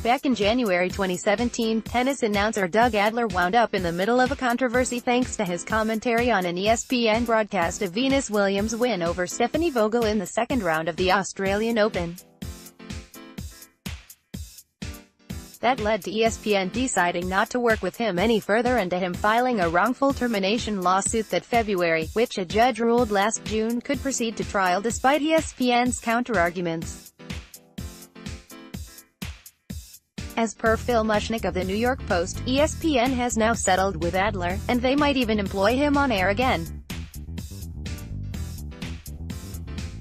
Back in January 2017, tennis announcer Doug Adler wound up in the middle of a controversy thanks to his commentary on an ESPN broadcast of Venus Williams' win over Stefanie Voegele in the second round of the Australian Open. That led to ESPN deciding not to work with him any further and to him filing a wrongful termination lawsuit that February, which a judge ruled last June could proceed to trial despite ESPN's counterarguments. As per Phil Mushnick of the New York Post, ESPN has now settled with Adler, and they might even employ him on air again.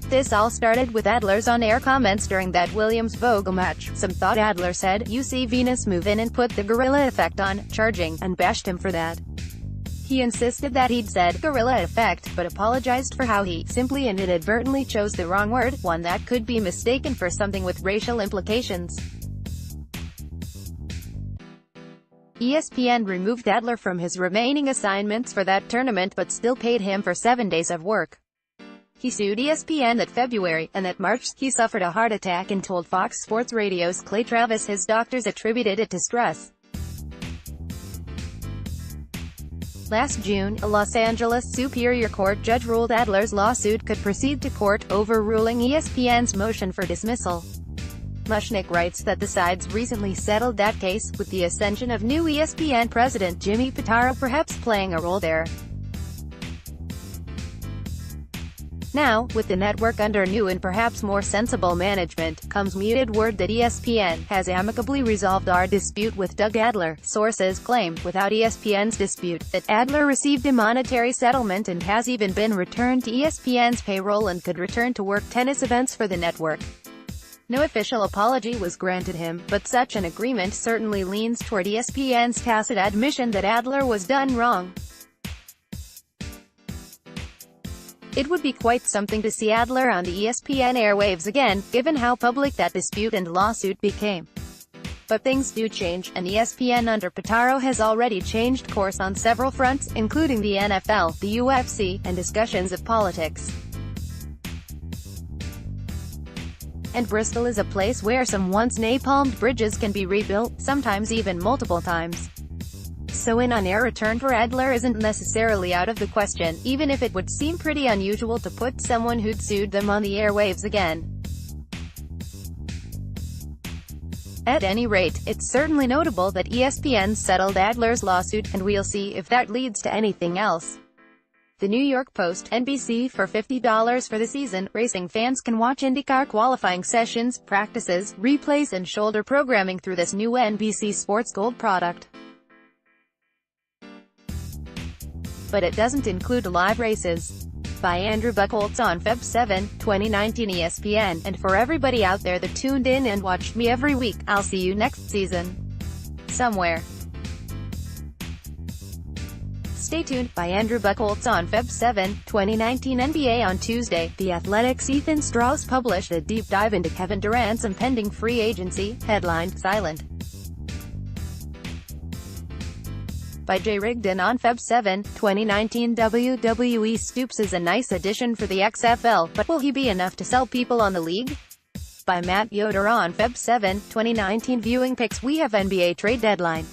This all started with Adler's on-air comments during that Williams-Voegele match. Some thought Adler said, "You see Venus move in and put the guerrilla effect on, charging," and bashed him for that. He insisted that he'd said guerrilla effect, but apologized for how he simply and inadvertently chose the wrong word, one that could be mistaken for something with racial implications. ESPN removed Adler from his remaining assignments for that tournament but still paid him for 7 days of work. He sued ESPN that February, and that March, he suffered a heart attack and told Fox Sports Radio's Clay Travis his doctors attributed it to stress. Last June, a Los Angeles Superior Court judge ruled Adler's lawsuit could proceed to court, overruling ESPN's motion for dismissal. Mushnick writes that the sides recently settled that case, with the ascension of new ESPN president Jimmy Pitaro perhaps playing a role there. Now, with the network under new and perhaps more sensible management, comes muted word that ESPN has amicably resolved our dispute with Doug Adler. Sources claim, without ESPN's dispute, that Adler received a monetary settlement and has even been returned to ESPN's payroll and could return to work tennis events for the network. No official apology was granted him, but such an agreement certainly leans toward ESPN's tacit admission that Adler was done wrong. It would be quite something to see Adler on the ESPN airwaves again, given how public that dispute and lawsuit became. But things do change, and ESPN under Pitaro has already changed course on several fronts, including the NFL, the UFC, and discussions of politics. And Bristol is a place where some once napalmed bridges can be rebuilt, sometimes even multiple times. So an on-air return for Adler isn't necessarily out of the question, even if it would seem pretty unusual to put someone who'd sued them on the airwaves again. At any rate, it's certainly notable that ESPN settled Adler's lawsuit, and we'll see if that leads to anything else. The New York Post, NBC for $50 for the season. Racing fans can watch IndyCar qualifying sessions, practices, replays and shoulder programming through this new NBC Sports Gold product. But it doesn't include live races. By Andrew Buchholz on Feb 7, 2019 ESPN. And for everybody out there that tuned in and watched me every week, I'll see you next season. Somewhere. Stay tuned. By Andrew Buchholz on Feb 7, 2019 NBA on Tuesday. The Athletic's Ethan Strauss published a deep dive into Kevin Durant's impending free agency, headlined, "Silent." By Jay Rigdon on Feb 7, 2019 WWE Stoops is a nice addition for the XFL, but will he be enough to sell people on the league? By Matt Yoder on Feb 7, 2019 Viewing picks. We have NBA trade deadline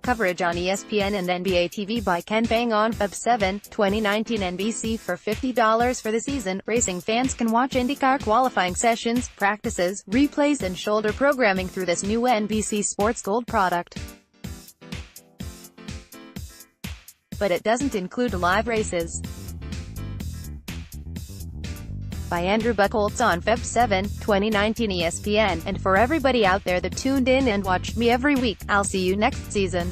coverage on ESPN and NBA TV. By Ken Pang on Feb 7, 2019 NBC for $50 for the season. Racing fans can watch IndyCar qualifying sessions, practices, replays and shoulder programming through this new NBC Sports Gold product. But it doesn't include live races. By Andrew Buchholz on Feb 7, 2019 ESPN. And for everybody out there that tuned in and watched me every week, I'll see you next season.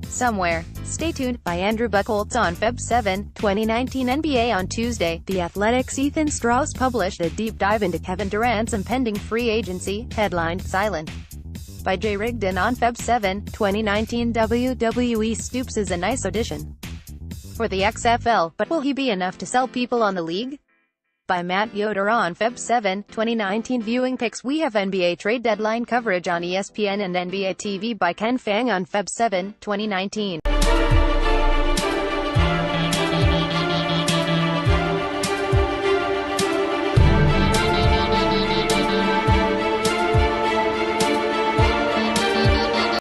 Somewhere. Stay tuned. By Andrew Buchholz on Feb 7, 2019 NBA on Tuesday. The Athletic's Ethan Strauss published a deep dive into Kevin Durant's impending free agency, headlined, "Silent." By Jay Rigdon on Feb 7, 2019 WWE Stoops is a nice addition for the XFL, but will he be enough to sell people on the league? By Matt Yoder on Feb 7, 2019 Viewing picks. We have NBA trade deadline coverage on ESPN and NBA TV. By Ken Pang on Feb 7, 2019.